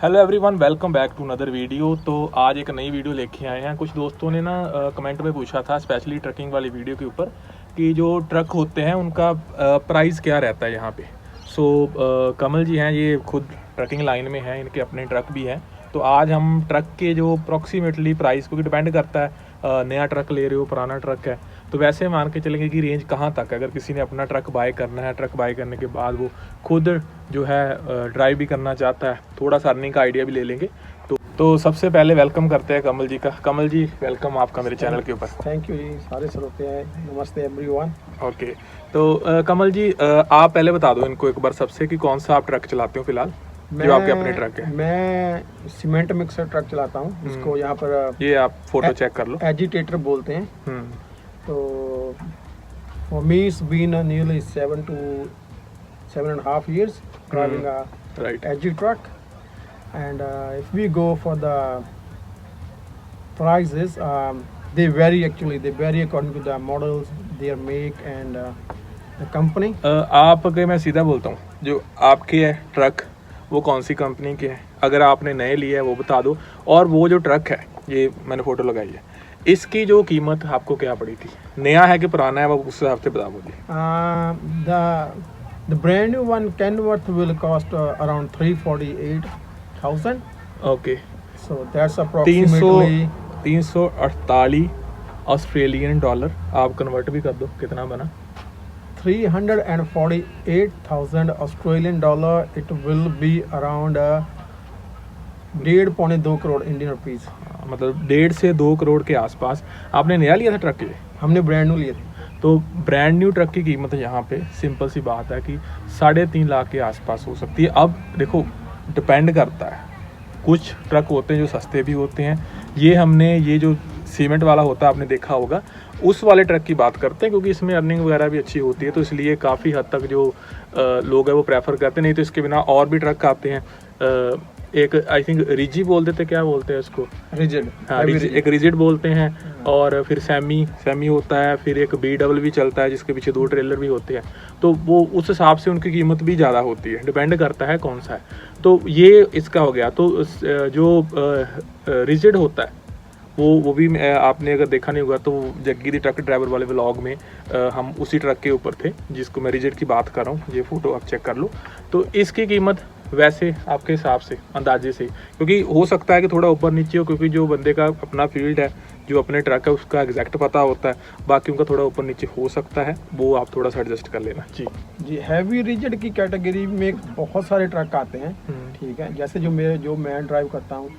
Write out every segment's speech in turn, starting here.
Hello everyone, welcome back to another video. तो आज एक नई वीडियो लेके आए हैं। कुछ दोस्तों ने ना कमेंट में पूछा था, स्पेशली ट्रकिंग वाली वीडियो के ऊपर, कि जो ट्रक होते हैं उनका प्राइस क्या रहता है यहाँ पे। कमल जी हैं, ये खुद ट्रकिंग लाइन में हैं, इनके अपने ट्रक भी हैं। तो आज हम ट्रक के जो अप्रॉक्सीमेटली प्राइस, क्योंकि डिपेंड करता है नया ट्रक ले रहे हो, पुराना ट्रक है, तो वैसे मान के चलेंगे कि रेंज कहाँ तक है। अगर किसी ने अपना ट्रक बाय करना है, ट्रक बाय करने के बाद वो खुद जो है ड्राइव भी करना चाहता है, थोड़ा सा अर्निंग का आइडिया भी ले लेंगे। तो सबसे पहले वेलकम करते हैं कमल जी का। कमल जी, वेलकम आपका मेरे चैनल के ऊपर। थैंक यू जी, सारे श्रोते हैं, नमस्ते एवरीवन। ओके, तो कमल जी, आप पहले बता दो इनको एक बार सबसे कि कौन सा आप ट्रक चलाते हो फिलहाल, जो आपके अपने ट्रक है। मैं सीमेंट मिक्सर ट्रक चलाता हूँ, इसको यहाँ पर ये आप फोटो चेक कर लो, एजिटेटर बोलते हैं। तो for me it's been nearly 7 to 7.5 years driving a Agi truck, and if we go for the prices, they vary according to the models, their make and the company. आप अगर मैं सीधा बोलता हूँ, जो आपके है ट्रक वो कौन सी कंपनी के हैं, अगर आपने नए लिए है वो बता दो। और वो जो ट्रक है, ये मैंने फ़ोटो लगाई है, इसकी जो कीमत आपको क्या पड़ी थी, नया है कि पुराना है, वो उस हिसाब से बता दीजिए। The brand new one Kenworth will cost around 348,000. Okay, So that's approximately 348 Australian dollar. आप कन्वर्ट भी कर दो, कितना बना? 348,000 Australian dollar. It will be around 1.5-2 crore Indian rupees. मतलब 1.5 से 2 करोड़ के आसपास। आपने नया लिया था ट्रक ये? हमने ब्रांड न्यू लिए थे। तो ब्रांड न्यू ट्रक की कीमत यहाँ पे सिंपल सी बात है कि 3.5 लाख के आसपास हो सकती है। अब देखो, डिपेंड करता है, कुछ ट्रक होते हैं जो सस्ते भी होते हैं। ये जो सीमेंट वाला होता है, आपने देखा होगा, उस वाले ट्रक की बात करते हैं, क्योंकि इसमें अर्निंग वगैरह भी अच्छी होती है, तो इसलिए काफ़ी हद तक जो लोग हैं वो प्रेफर करते हैं। नहीं तो इसके बिना और भी ट्रक आते हैं। एक आई थिंक रिजी बोल देते, क्या बोलते हैं उसको, रिजिड। हाँ, एक रिजिड बोलते हैं। और फिर सेमी होता है, फिर एक BW भी चलता है जिसके पीछे 2 ट्रेलर भी होते हैं। तो वो उस हिसाब से उनकी कीमत भी ज़्यादा होती है, डिपेंड करता है कौन सा है। तो ये इसका हो गया। तो जो रिजिड होता है वो भी आपने अगर देखा नहीं होगा तो जग्गी दी ट्रक ड्राइवर वाले व्लॉग में हम उसी ट्रक के ऊपर थे जिसको मैं रिजिड की बात कर रहा हूँ। ये फ़ोटो आप चेक कर लो। तो इसकी कीमत वैसे आपके हिसाब से, अंदाजे से, क्योंकि हो सकता है कि थोड़ा ऊपर नीचे हो, क्योंकि जो बंदे का अपना फील्ड है, जो अपने ट्रक है, उसका एग्जैक्ट पता होता है। बाकी उनका थोड़ा ऊपर नीचे हो सकता है, वो आप थोड़ा सा एडजस्ट कर लेना। जी, हैवी रिजिड की कैटेगरी में बहुत सारे ट्रक आते हैं, ठीक है। जैसे जो मैं ड्राइव करता हूँ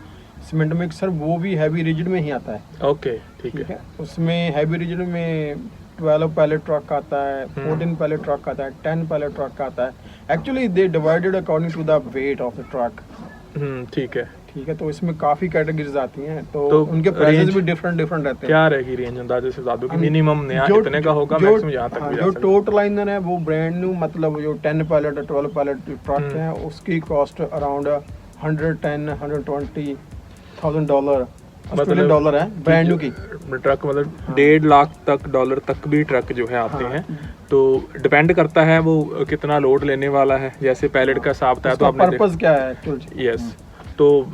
सीमेंट मिक्सर, वो भी हैवी रिजिड में ही आता है। ओके, ठीक है। उसमें हैवी रिजिड में 12 पैलेट ट्रक आता है, 14 पैलेट ट्रक आता है, 10 पैलेट ट्रक आता है। Actually they divided according to the weight of the truck. ठीक है। तो इसमें काफी कैटेगरीज आती हैं, तो उनके प्राइसेस भी डिफरेंट रहते हैं। क्या रहेगी रेंज, अंदाजे से बता दो कि मिनिमम नया इतने का होगा, मैक्सिमम यहाँ तक भी जा सकता है। जो टोट लाइनर है वो ब्रांड न्यू, मतलब जो 10 पैलेट 12 पैलेट ट्रक है, उसकी cost around 110-120,000 dollar Australian dollar है ब्रांड न्यू की ट्रक। मतलब 1.5 लाख तक डॉलर तक भी ट्रक जो है आते हैं। तो डिपेंड करता है वो कितना लोड लेने वाला है, जैसे पैलेट का हिसाब था। तो आपने पर्पस क्या है? यस, तो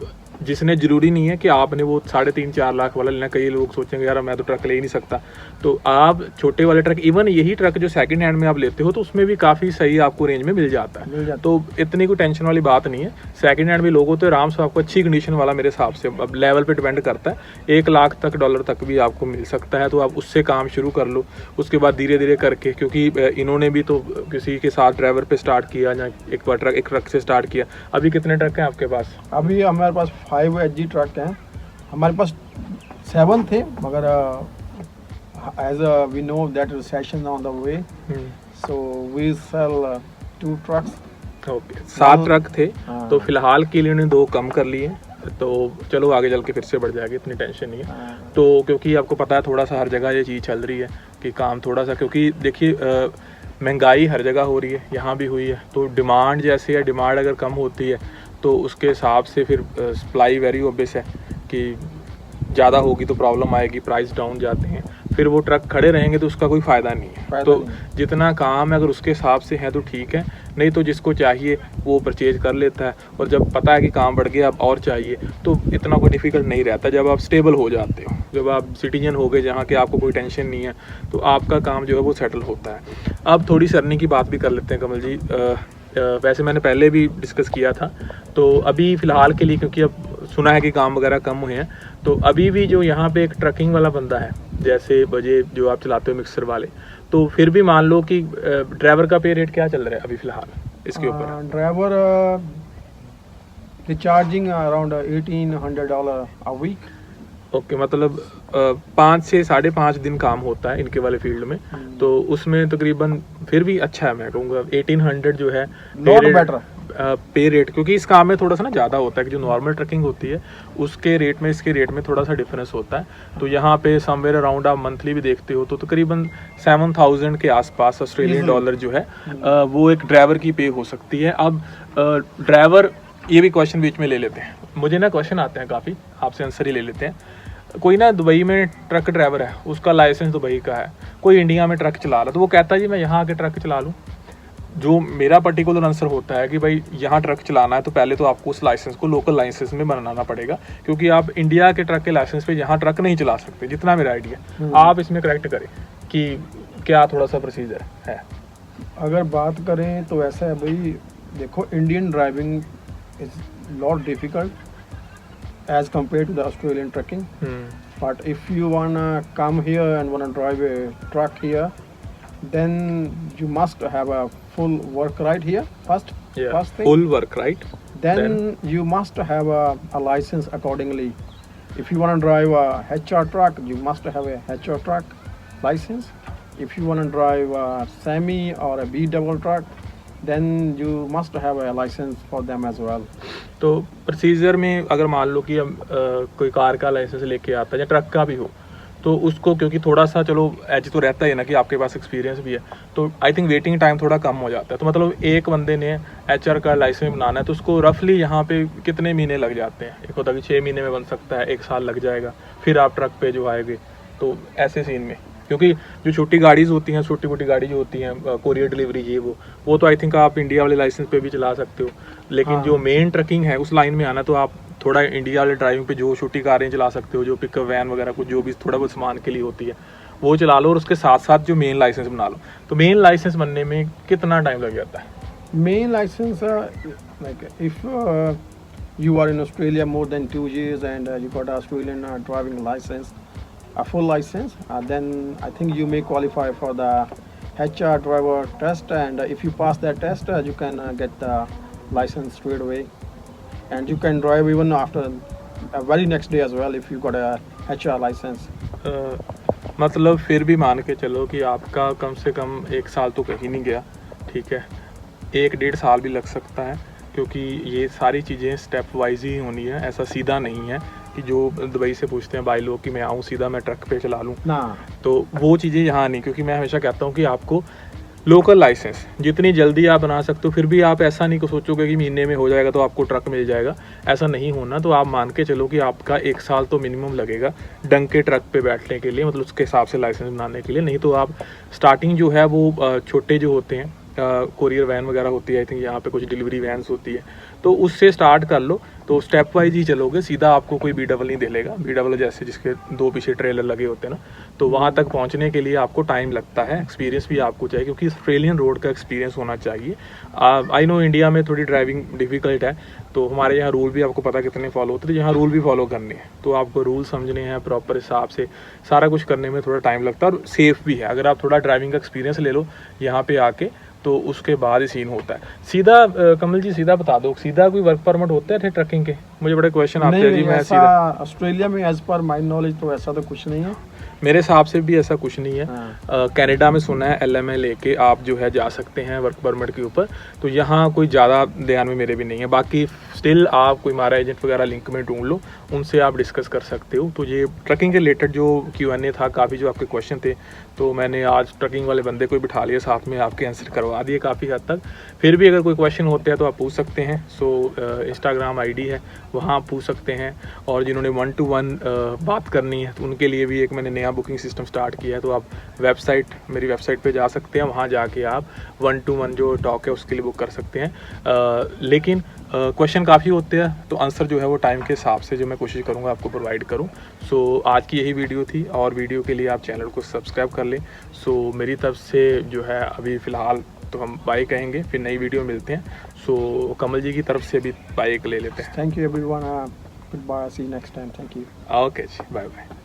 जिसने ज़रूरी नहीं है कि आपने वो 3.5-4 लाख वाला लेना। कई लोग सोचेंगे यार मैं तो ट्रक ले ही नहीं सकता, तो आप छोटे वाले ट्रक, इवन यही ट्रक जो सेकंड हैंड में आप लेते हो, तो उसमें भी काफ़ी सही आपको रेंज में मिल जाता है। तो इतनी कोई टेंशन वाली बात नहीं है। सेकंड हैंड भी लोगों तो आराम से आपको अच्छी कंडीशन वाला, मेरे हिसाब से अब लेवल पे डिपेंड करता है, 1 लाख तक डॉलर तक भी आपको मिल सकता है। तो आप उससे काम शुरू कर लो, उसके बाद धीरे धीरे करके, क्योंकि इन्होंने भी तो किसी के साथ ड्राइवर पे स्टार्ट किया, या एक ट्रक से स्टार्ट किया। अभी कितने ट्रक हैं आपके पास? अभी हमारे पास 5 Agi ट्रक हैं। हमारे पास 7 थे, मगर as we know that recession on the way, so we sell 2 trucks. Okay, 7 truck थे। तो फिलहाल के लिए उन्होंने 2 कम कर लिए, तो चलो आगे चल के फिर से बढ़ जाएगी, इतनी टेंशन नहीं है। तो क्योंकि आपको पता है थोड़ा सा हर जगह ये चीज़ चल रही है कि काम थोड़ा सा, क्योंकि देखिए महंगाई हर जगह हो रही है, यहाँ भी हुई है। तो डिमांड जैसे है, डिमांड अगर कम होती है तो उसके हिसाब से फिर सप्लाई वेरी ऑब्वियस है कि ज़्यादा होगी तो प्रॉब्लम आएगी, प्राइस डाउन जाते हैं। फिर वो ट्रक खड़े रहेंगे तो उसका कोई फ़ायदा नहीं है। फायदा तो नहीं है। जितना काम है अगर उसके हिसाब से है तो ठीक है, नहीं तो जिसको चाहिए वो परचेज कर लेता है, और जब पता है कि काम बढ़ गया अब और चाहिए तो इतना कोई डिफ़िकल्ट नहीं रहता। जब आप स्टेबल हो जाते हो, जब आप सिटीजन हो गए जहाँ के आपको कोई टेंशन नहीं है, तो आपका काम जो है वो सेटल होता है। अब थोड़ी सी अर्निंग की बात भी कर लेते हैं कमल जी। वैसे मैंने पहले भी डिस्कस किया था, तो अभी फ़िलहाल के लिए, क्योंकि अब सुना है कि काम वगैरह कम हुए हैं, तो अभी भी जो यहाँ पे एक ट्रकिंग वाला बंदा है, जैसे बजे जो आप चलाते हो मिक्सर वाले, तो फिर भी मान लो कि ड्राइवर का पे रेट क्या चल रहा है अभी फ़िलहाल इसके ऊपर? Driver charging around $1,800 a week. Okay, मतलब 5 से 5.5 दिन काम होता है इनके वाले फील्ड में, तो उसमें तकरीबन फिर भी अच्छा है, मैं कहूँगा 1800 जो है Not better. पे रेट, क्योंकि इस काम में थोड़ा सा ना ज़्यादा होता है कि जो नॉर्मल ट्रकिंग होती है उसके रेट में इसके रेट में थोड़ा सा डिफरेंस होता है। तो यहाँ पे समवेयर अराउंड आप मंथली भी देखते हो तो तकरीबन 7,000 के आसपास ऑस्ट्रेलियन डॉलर जो है वो एक ड्राइवर की पे हो सकती है। अब ड्राइवर, ये भी क्वेश्चन बीच में ले लेते हैं, मुझे ना क्वेश्चन आते हैं काफ़ी, आपसे आंसर ही ले लेते हैं। कोई ना दुबई में ट्रक ड्राइवर है, उसका लाइसेंस दुबई का है, कोई इंडिया में ट्रक चला रहा है, तो वो कहता है जी मैं यहाँ आके ट्रक चला लूँ। जो मेरा पर्टिकुलर आंसर होता है कि भाई यहाँ ट्रक चलाना है तो पहले तो आपको उस लाइसेंस को लोकल लाइसेंस में बनाना पड़ेगा, क्योंकि आप इंडिया के ट्रक के लाइसेंस पे यहाँ ट्रक नहीं चला सकते, जितना मेरा आइडिया। आप इसमें करेक्ट करें कि क्या थोड़ा सा प्रोसीजर है। अगर बात करें तो ऐसा है भाई, देखो Indian driving is lot difficult as compare to the Australian trucking, but if you want come here and want drive a truck here, then you must have a full work right here first thing. Full work right. Then you must have a license accordingly. If you want to drive a HR truck, you must have a HR truck license. If you want to drive a semi or a B double truck, then you must have a license for them as well. तो procedure में अगर मान लो कि हम कोई car का licence लेके आता है या ट्रक का भी हो, तो उसको क्योंकि थोड़ा सा चलो एज तो रहता है ना कि आपके पास एक्सपीरियंस भी है, तो आई थिंक वेटिंग टाइम थोड़ा कम हो जाता है। तो मतलब एक बंदे ने HR का लाइसेंस बनाना है तो उसको रफली यहाँ पे कितने महीने लग जाते हैं? एक होता है कि 6 महीने में बन सकता है, 1 साल लग जाएगा, फिर आप ट्रक पे जो आएंगे। तो ऐसे सीन में, क्योंकि जो छोटी गाड़ीज होती हैं, छोटी मोटी गाड़ी जो होती हैं, कोरियर डिलीवरी ये वो तो आई थिंक आप इंडिया वाले लाइसेंस पे भी चला सकते हो, लेकिन जो मेन ट्रकिंग है उस लाइन में आना तो आप थोड़ा इंडिया वाले ड्राइविंग पे जो छोटी कारें चला सकते हो, जो पिकअप वैन वगैरह कुछ जो भी थोड़ा बहुत सामान के लिए होती है वो चला लो, और उसके साथ साथ जो मेन लाइसेंस बना लो। तो मेन लाइसेंस बनने में कितना टाइम लग जाता है? Main license, like if you are in Australia more than 2 years and you got an Australian driving license, a full license, then I think you may qualify for the HR driver test, and if you pass that test, you can get the license straight away, and you can drive even after a very next day as well if you got a HR license. मतलब फिर भी मान के चलो कि आपका कम से कम 1 साल तो कहीं नहीं गया, ठीक है, 1-1.5 साल भी लग सकता है, क्योंकि ये सारी चीज़ें स्टेप वाइज ही होनी है। ऐसा सीधा नहीं है कि जो दुबई से पूछते हैं भाई लोग कि मैं आऊँ सीधा मैं ट्रक पे चला लूँ ना, तो वो चीज़ें यहाँ नहीं। क्योंकि मैं हमेशा कहता हूँ कि आपको लोकल लाइसेंस जितनी जल्दी आप बना सकते हो, फिर भी आप ऐसा नहीं सोचोगे कि महीने में हो जाएगा तो आपको ट्रक मिल जाएगा, ऐसा नहीं होना। तो आप मान के चलो कि आपका 1 साल तो मिनिमम लगेगा डंक के ट्रक पे बैठने के लिए, मतलब उसके हिसाब से लाइसेंस बनाने के लिए। नहीं तो आप स्टार्टिंग जो है वो छोटे जो होते हैं कोरियर वैन वगैरह होती है, आई थिंक यहाँ पे कुछ डिलीवरी वैन्स होती है, तो उससे स्टार्ट कर लो। तो स्टेप वाइज ही चलोगे, सीधा आपको कोई B डबल नहीं दिलेगा। B डबल जैसे जिसके 2 पीछे ट्रेलर लगे होते हैं ना, तो वहाँ तक पहुँचने के लिए आपको टाइम लगता है, एक्सपीरियंस भी आपको चाहिए, क्योंकि ऑस्ट्रेलियन रोड का एक्सपीरियंस होना चाहिए। आई नो इंडिया में थोड़ी ड्राइविंग डिफ़िकल्ट है, तो हमारे यहाँ रूल भी आपको पता कितने फॉलो होते हैं, तो यहाँ रूल भी फॉलो करने हैं, तो आपको रूल समझने हैं प्रॉपर हिसाब से, सारा कुछ करने में थोड़ा टाइम लगता है और सेफ़ भी है। अगर आप थोड़ा ड्राइविंग का एक्सपीरियंस ले लो यहाँ पे आके, तो उसके बाद ही सीन होता है। सीधा कमल जी सीधा बता दो, सीधा कोई वर्क परमिट होते थे ट्रकिंग के? मुझे बड़े क्वेश्चन आते हैं जी। मैं सीधा ऑस्ट्रेलिया में एज पर माई नॉलेज तो ऐसा तो कुछ नहीं है, मेरे हिसाब से भी ऐसा कुछ नहीं है। कनाडा में सुना है LMA लेके आप जो है जा सकते हैं वर्क परमिट के ऊपर, तो यहाँ कोई ज़्यादा ध्यान में मेरे भी नहीं है। बाकी स्टिल आप कोई हमारा एजेंट वगैरह लिंक में ढूंढ लो, उनसे आप डिस्कस कर सकते हो। तो ये ट्रकिंग के रिलेटेड जो Q&A था, काफ़ी जो आपके क्वेश्चन थे, तो मैंने आज ट्रकिंग वाले बंदे को बिठा लिया साथ में, आपके आंसर करवा करवा दिए काफ़ी हद तक। फिर भी अगर कोई क्वेश्चन होते हैं तो आप पूछ सकते हैं। सो इंस्टाग्राम आईडी है, वहाँ आप पूछ सकते हैं। और जिन्होंने 1 to 1 बात करनी है तो उनके लिए भी एक मैंने नया बुकिंग सिस्टम स्टार्ट किया है। तो आप मेरी वेबसाइट पे जा सकते हैं, वहाँ जाके आप 1 to 1 जो टॉक है उसके लिए बुक कर सकते हैं। लेकिन क्वेश्चन काफ़ी होते हैं, तो आंसर जो है वो टाइम के हिसाब से जो मैं कोशिश करूँगा आपको प्रोवाइड करूँ। सो आज की यही वीडियो थी, और वीडियो के लिए आप चैनल को सब्सक्राइब कर लें। सो मेरी तरफ से जो है अभी फ़िलहाल तो हम बाय कहेंगे, फिर नई वीडियो मिलते हैं। सो कमल जी की तरफ से भी बाय ले लेते हैं। Thank you everyone. Goodbye. See you next time. Thank you. Okay जी, बाय बाय।